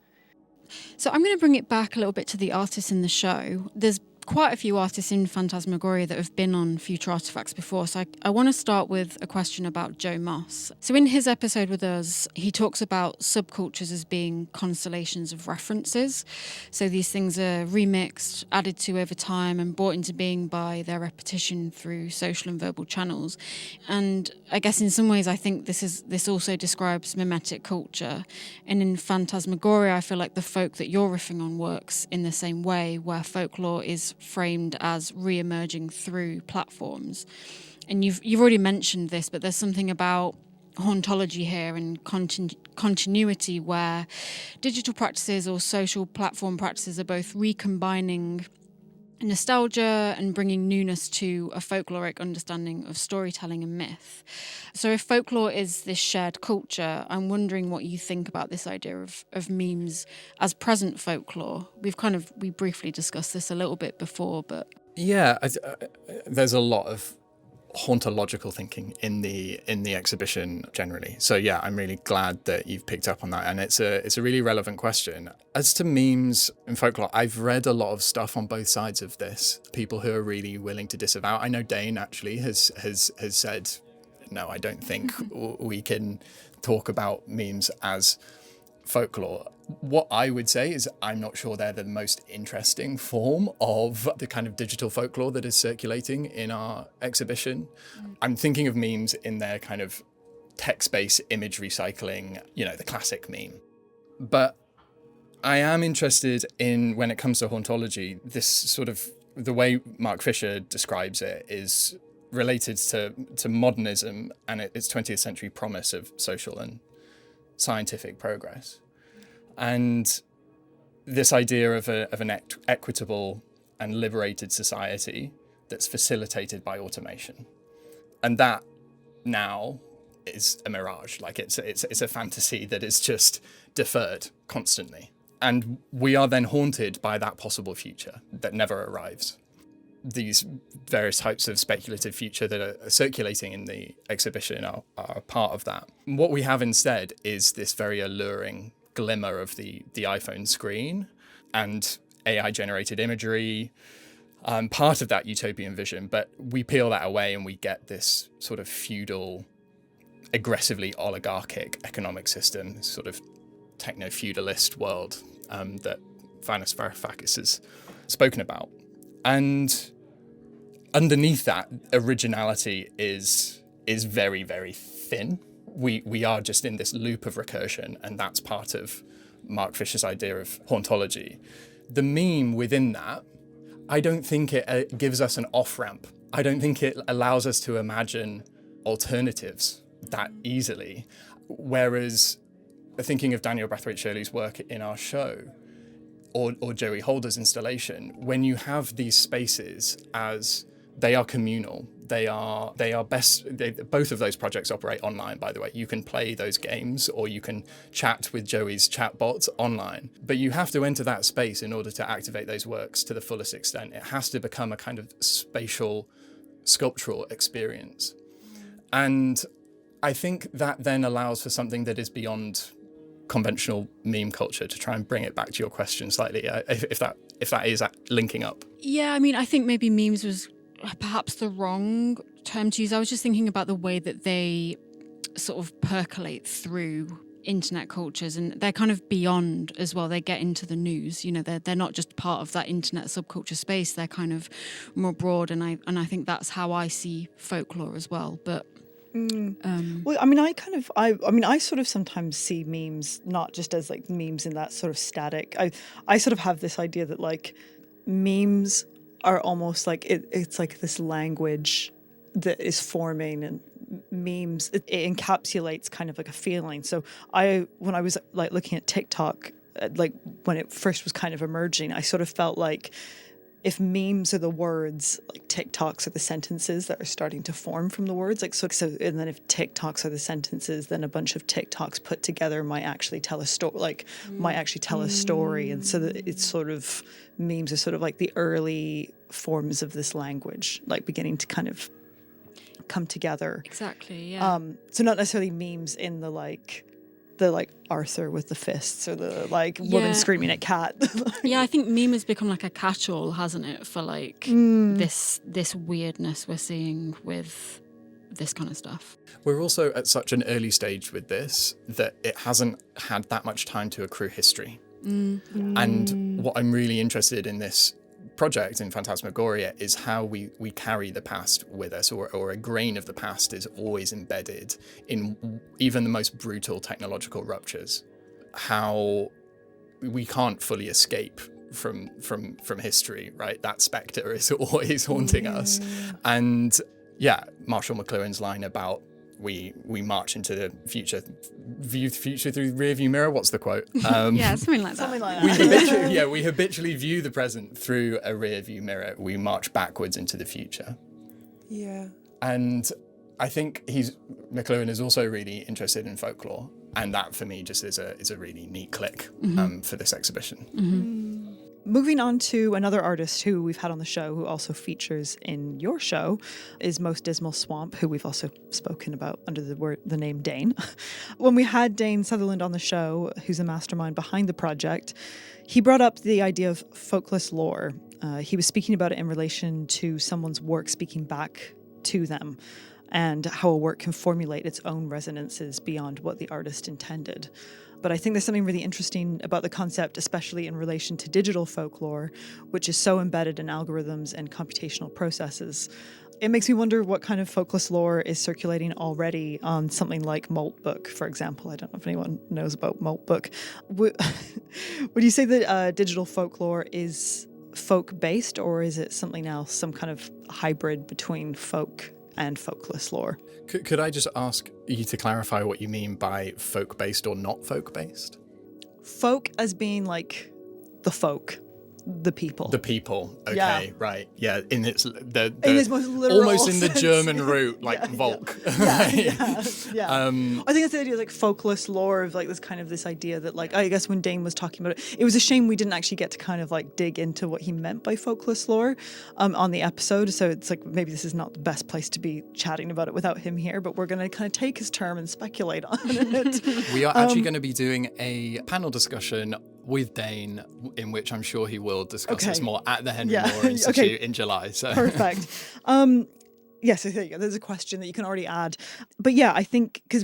So I'm going to bring it back a little bit to the artists in the show. There's quite a few artists in Phantasmogoria that have been on Future Artifacts before. So I want to start with a question about Joe Moss. So in his episode with us, he talks about subcultures as being constellations of references. So these things are remixed, added to over time, and brought into being by their repetition through social and verbal channels. And I guess in some ways, I think this also describes mimetic culture. And in Phantasmogoria, I feel like the folk that you're riffing on works in the same way, where folklore is framed as re-emerging through platforms. And you've already mentioned this, but there's something about hauntology here and continuity, where digital practices or social platform practices are both recombining nostalgia and bringing newness to a folkloric understanding of storytelling and myth. So if folklore is this shared culture, I'm wondering what you think about this idea of memes as present folklore. We briefly discussed this a little bit before, but... Yeah, there's a lot of hauntological thinking in the exhibition generally. So yeah, I'm really glad that you've picked up on that, and it's a really relevant question. As to memes and folklore, I've read a lot of stuff on both sides of this. People who are really willing to disavow. I know Dane actually has said, no, I don't think we can talk about memes as folklore. What I would say is I'm not sure they're the most interesting form of the kind of digital folklore that is circulating in our exhibition. I'm thinking of memes in their kind of text-based image recycling, the classic meme. But I am interested in, when it comes to hauntology, this sort of, the way Mark Fisher describes it is related to modernism and its 20th century promise of social and scientific progress. And this idea of an equitable and liberated society that's facilitated by automation. And that now is a mirage. Like it's a fantasy that is just deferred constantly. And we are then haunted by that possible future that never arrives. These various types of speculative future that are circulating in the exhibition are part of that. What we have instead is this very alluring glimmer of the iPhone screen and AI-generated imagery, part of that utopian vision, but we peel that away and we get this sort of feudal, aggressively oligarchic economic system, this sort of techno-feudalist world that Vanus Varoufakis has spoken about. And underneath that, originality is very, very thin. We are just in this loop of recursion, and that's part of Mark Fisher's idea of hauntology. The meme within that, I don't think it gives us an off-ramp. I don't think it allows us to imagine alternatives that easily. Whereas thinking of Daniel Brathwaite-Shirley's work in our show, or Joey Holder's installation, when you have these spaces as they are communal, they are both of those projects operate online, by the way. You can play those games or you can chat with Joey's chatbots online, but you have to enter that space in order to activate those works to the fullest extent. It has to become a kind of spatial, sculptural experience. And I think that then allows for something that is beyond conventional meme culture, to try and bring it back to your question slightly, if that is linking up. Yeah, I mean, I think maybe memes was perhaps the wrong term to use. I was just thinking about the way that they sort of percolate through internet cultures, and they're kind of beyond as well. They get into the news, they're not just part of that internet subculture space. They're kind of more broad, and I think that's how I see folklore as well. But well, I mean, I sort of sometimes see memes not just as like memes in that sort of static. I sort of have this idea that like memes are almost like it's like this language that is forming, and memes it encapsulates kind of like a feeling. So when I was like looking at TikTok, like when it first was kind of emerging, I sort of felt like if memes are the words, like TikToks are the sentences that are starting to form from the words. Like so, and then if TikToks are the sentences, then a bunch of TikToks put together might actually tell a story. And so that it's sort of, memes are sort of like the early forms of this language, like beginning to kind of come together. Exactly. Yeah. So not necessarily memes in the Arthur with the fists, or the woman screaming at cat. Yeah, I think meme has become like a catch-all, hasn't it, for like this weirdness we're seeing with this kind of stuff. We're also at such an early stage with this that it hasn't had that much time to accrue history. And what I'm really interested in this project in Phantasmogoria is how we carry the past with us, or a grain of the past is always embedded in even the most brutal technological ruptures. How we can't fully escape from history, right? That spectre is always haunting us. And yeah, Marshall McLuhan's line about we march into the future, view the future through the rearview mirror. What's the quote? Yeah, something like that. Something like that. We habitually view the present through a rearview mirror. We march backwards into the future. Yeah. And I think McLuhan is also really interested in folklore, and that for me just is a really neat click for this exhibition. Moving on to another artist who we've had on the show, who also features in your show, is Most Dismal Swamp, who we've also spoken about under the name Dane. When we had Dane Sutherland on the show, who's a mastermind behind the project, he brought up the idea of folkless lore. He was speaking about it in relation to someone's work speaking back to them, and how a work can formulate its own resonances beyond what the artist intended. But I think there's something really interesting about the concept, especially in relation to digital folklore, which is so embedded in algorithms and computational processes. It makes me wonder what kind of folkless lore is circulating already on something like Maltbook, for example. I don't know if anyone knows about Maltbook. Would you say that digital folklore is folk-based, or is it something else, some kind of hybrid between folk and folkless lore? Could I just ask you to clarify what you mean by folk-based or not folk-based? Folk as being like the folk, the people. The people. Okay, Yeah. right. Yeah, in its in its most literal almost in the sense. German root, like Yeah, Volk. Yeah, Right? yeah. I think it's the idea of like folkless lore, of like this idea that, like, I guess when Dane was talking about it, it was a shame we didn't actually get to kind of like dig into what he meant by folkless lore on the episode. So it's like maybe this is not the best place to be chatting about it without him here, but we're going to kind of take his term and speculate on it. We are actually going to be doing a panel discussion with Dane, in which I'm sure he will discuss this Okay. more at the Henry Yeah. Moore Institute Okay. in July. So. Perfect. Yes, there you go. There's a question that you can already add. But yeah, I think because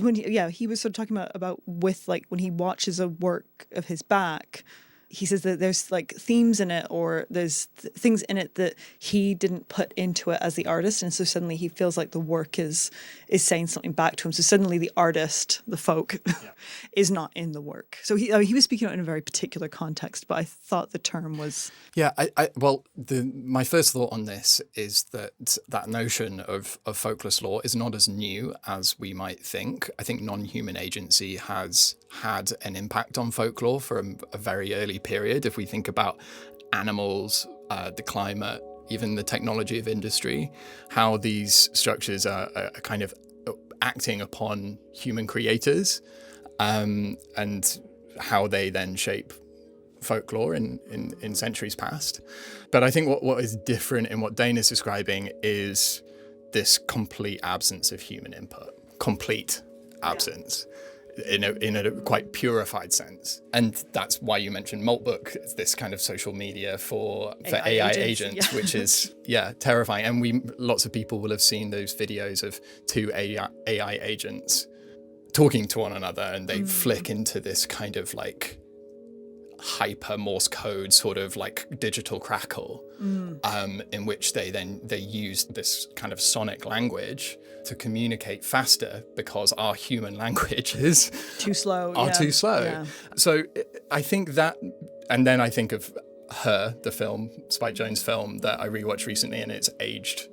he was sort of talking about with like when he watches a work of his back, he says that there's like themes in it, or there's things in it that he didn't put into it as the artist, and so suddenly he feels like the work is saying something back to him. So suddenly the artist, the folk, is not in the work. So he was speaking out in a very particular context, but I thought the term was Yeah, my first thought on this is that notion of folkless lore is not as new as we might think. I think non-human agency has had an impact on folklore for a very early period. If we think about animals, the climate, even the technology of industry, how these structures are kind of acting upon human creators, and how they then shape folklore in centuries past. But I think what is different in what Dane is describing is this complete absence of human input, complete absence. In a quite purified sense. And that's why you mentioned Maltbook. It's this kind of social media for AI agents, which is terrifying. And lots of people will have seen those videos of two AI agents talking to one another, and they flick into this kind of like hyper Morse code sort of like digital crackle, in which they use this kind of sonic language to communicate faster, because our human languages too slow. Too slow. Yeah. So I think that, and then I think of Her, the film, Spike Jonze film that I rewatched recently, and it's aged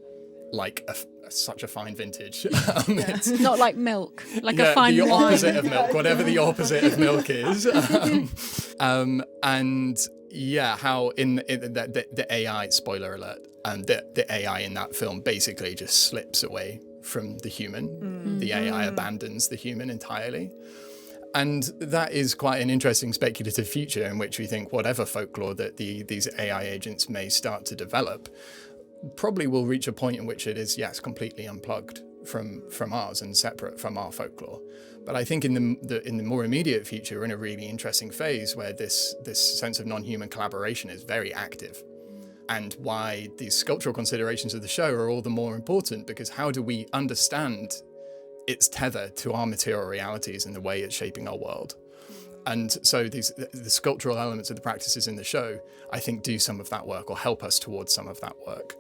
like such a fine vintage. It's Not like milk, like a fine the wine. opposite of milk, whatever the opposite of milk is. And yeah, how in the AI, spoiler alert, the AI in that film basically just slips away from the human. The AI abandons the human entirely. And that is quite an interesting speculative future in which we think whatever folklore that these AI agents may start to develop probably will reach a point in which it is, yes, completely unplugged from ours and separate from our folklore. But I think in the more immediate future, we're in a really interesting phase where this sense of non-human collaboration is very active. And why these sculptural considerations of the show are all the more important, because how do we understand its tether to our material realities and the way it's shaping our world? And so the sculptural elements of the practices in the show, I think, do some of that work or help us towards some of that work.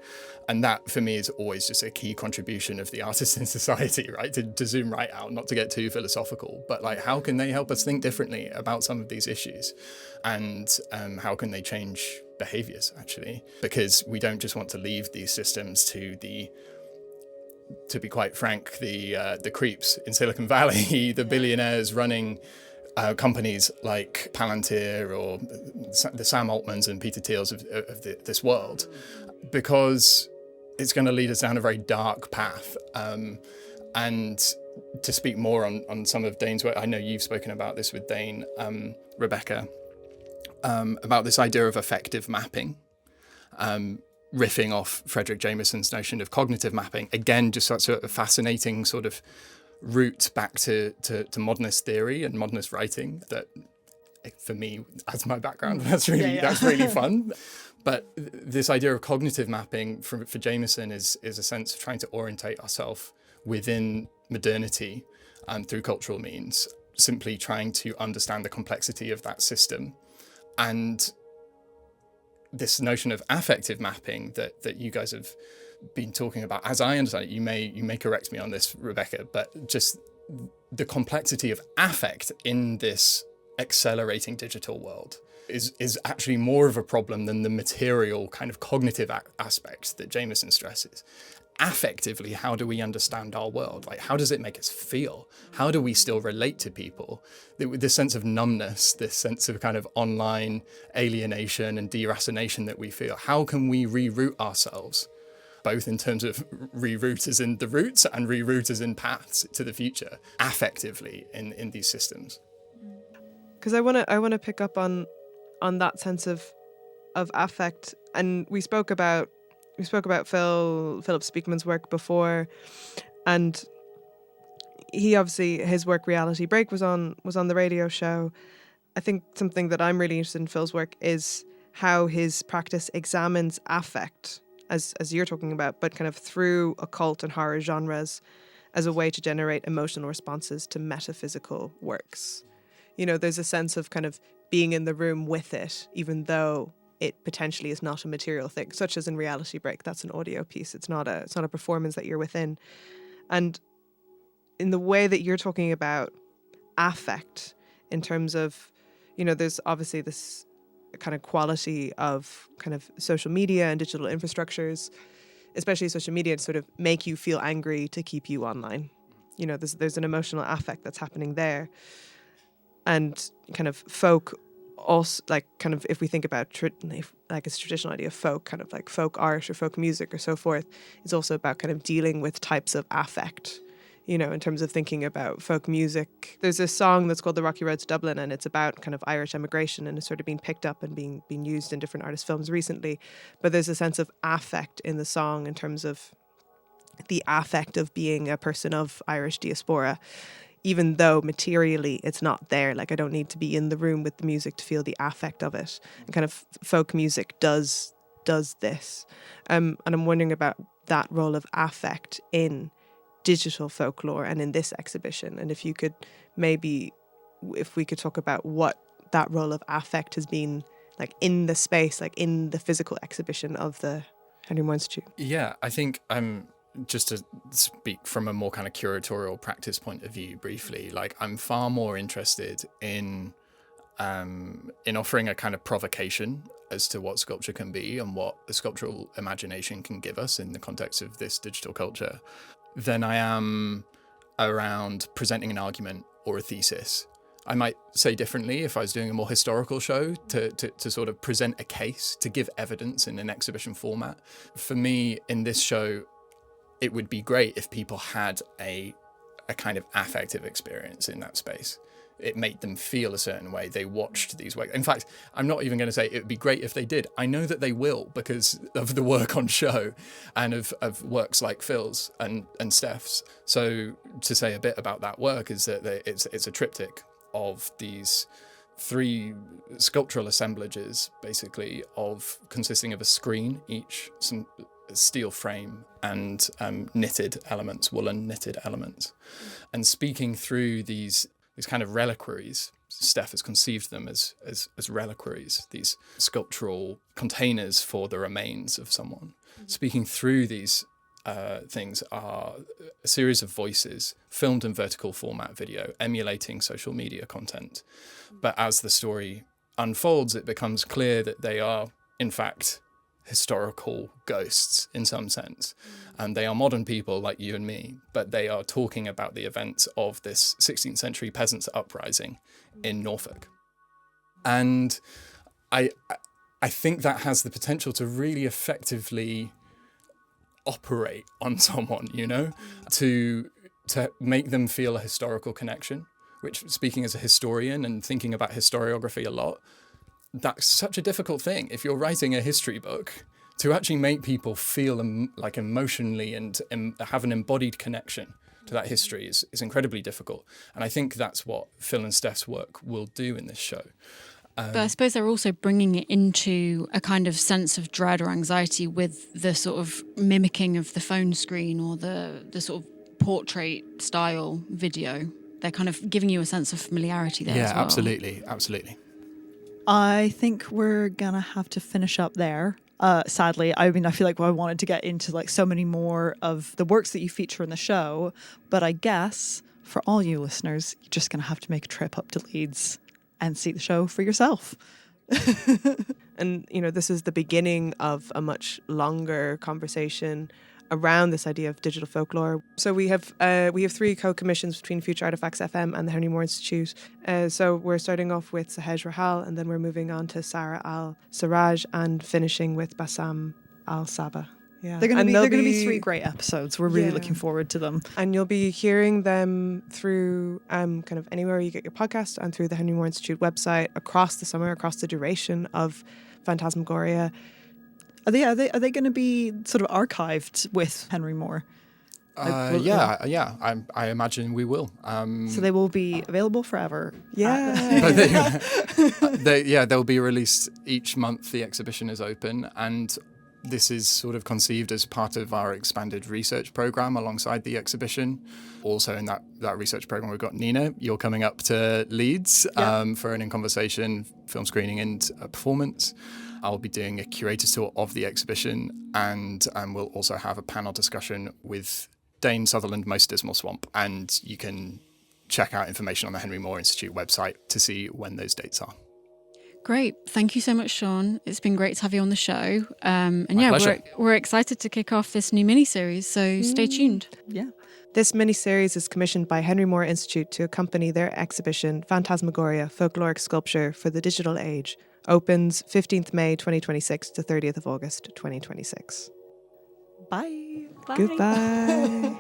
And that, for me, is always just a key contribution of the artists in society, right? To zoom right out, not to get too philosophical, but like, how can they help us think differently about some of these issues? And how can they change behaviors, actually? Because we don't just want to leave these systems to the to be quite frank, the creeps in Silicon Valley, the billionaires running companies like Palantir or the Sam Altmans and Peter Thiels of this world, because it's going to lead us down a very dark path. And to speak more on some of Dane's work, I know you've spoken about this with Dane, Rebecca, about this idea of affective mapping, riffing off Frederick Jameson's notion of cognitive mapping. Again, just such a fascinating sort of route back to modernist theory and modernist writing that, for me, as my background, that's really fun. But this idea of cognitive mapping for Jameson is a sense of trying to orientate ourselves within modernity through cultural means, simply trying to understand the complexity of that system. And this notion of affective mapping that you guys have been talking about, as I understand it, you may correct me on this, Rebecca, but just the complexity of affect in this accelerating digital world is actually more of a problem than the material kind of cognitive aspects that Jameson stresses. Affectively, how do we understand our world? Like, how does it make us feel? How do we still relate to people? This sense of numbness, this sense of kind of online alienation and deracination that we feel, how can we reroute ourselves, both in terms of reroute as in the routes and reroute as in paths to the future, affectively in these systems? Because I want to pick up on that sense of affect, and we spoke about Philip Speakman's work before, and he obviously, his work Reality Break was on the radio show. I think something that I'm really interested in Phil's work is how his practice examines affect, as you're talking about, but kind of through occult and horror genres as a way to generate emotional responses to metaphysical works. You know, there's a sense of kind of being in the room with it, even though it potentially is not a material thing, such as in Reality Break. That's an audio piece. It's not a performance that you're within. And in the way that you're talking about affect, in terms of, you know, there's obviously this kind of quality of kind of social media and digital infrastructures, especially social media, to sort of make you feel angry to keep you online. You know, there's an emotional affect that's happening there. And kind of folk also, like, kind of, if we think about like it's a traditional idea of folk, kind of like folk art or folk music or so forth, it's also about kind of dealing with types of affect, you know, in terms of thinking about folk music. There's a song that's called The Rocky Road to Dublin, and it's about kind of Irish emigration, and it's sort of been picked up and being used in different artist films recently. But there's a sense of affect in the song in terms of the affect of being a person of Irish diaspora, even though materially it's not there. Like, I don't need to be in the room with the music to feel the affect of it. And kind of folk music does this. And I'm wondering about that role of affect in digital folklore and in this exhibition. And if you could if we could talk about what that role of affect has been like in the space, like in the physical exhibition of the Henry Moore Institute. Yeah, I think just to speak from a more kind of curatorial practice point of view briefly, like, I'm far more interested in offering a kind of provocation as to what sculpture can be and what the sculptural imagination can give us in the context of this digital culture than I am around presenting an argument or a thesis. I might say differently if I was doing a more historical show to sort of present a case, to give evidence in an exhibition format. For me, in this show, it would be great if people had a kind of affective experience in that space. It made them feel a certain way. They watched these works. In fact, I'm not even going to say it would be great if they did. I know that they will, because of the work on show and of works like Phil's and Steph's. So to say a bit about that work is that it's a triptych of these 3 sculptural assemblages, basically, consisting of a screen each, some steel frame, and knitted elements, woolen knitted elements. And speaking through these kind of reliquaries, Steph has conceived them as reliquaries, these sculptural containers for the remains of someone. Speaking through these things are a series of voices filmed in vertical format video, emulating social media content. But as the story unfolds, it becomes clear that they are, in fact, historical ghosts in some sense. And they are modern people like you and me, but they are talking about the events of this 16th century peasants' uprising in Norfolk. And I think that has the potential to really effectively operate on someone, to make them feel a historical connection, which, speaking as a historian and thinking about historiography a lot, that's such a difficult thing. If you're writing a history book, to actually make people feel like emotionally and have an embodied connection to that history is incredibly difficult. And I think that's what Phil and Steph's work will do in this show. But I suppose they're also bringing it into a kind of sense of dread or anxiety with the sort of mimicking of the phone screen or the sort of portrait style video. They're kind of giving you a sense of familiarity there as well. Yeah, absolutely. I think we're gonna have to finish up there. Sadly, I mean, I feel like I wanted to get into like so many more of the works that you feature in the show, but I guess for all you listeners, you're just gonna have to make a trip up to Leeds and see the show for yourself. And, this is the beginning of a much longer conversation around this idea of digital folklore. So we have 3 co-commissions between Future Artifacts FM and the Henry Moore Institute. So we're starting off with Sahej Rahal, and then we're moving on to Sarah Al-Sarraj and finishing with Bassam Al-Saba. Yeah. They're going to be 3 great episodes. We're really looking forward to them. And you'll be hearing them through kind of anywhere you get your podcast and through the Henry Moore Institute website across the summer, across the duration of Phantasmogoria. Are they going to be sort of archived with Henry Moore? I imagine we will. So they will be available forever. Yeah. They'll be released each month. The exhibition is open, and this is sort of conceived as part of our expanded research program alongside the exhibition. Also in that research program, we've got Nina. You're coming up to Leeds for an In Conversation film screening and a performance. I'll be doing a curator's tour of the exhibition, and we'll also have a panel discussion with Dane Sutherland, Most Dismal Swamp. And you can check out information on the Henry Moore Institute website to see when those dates are. Great. Thank you so much, Sean. It's been great to have you on the show. My pleasure. We're excited to kick off this new mini-series, so stay tuned. Yeah. This mini-series is commissioned by Henry Moore Institute to accompany their exhibition Phantasmogoria, Folkloric Sculpture for the Digital Age. Opens 15th May 2026 to 30th of August 2026. Bye. Bye. Goodbye.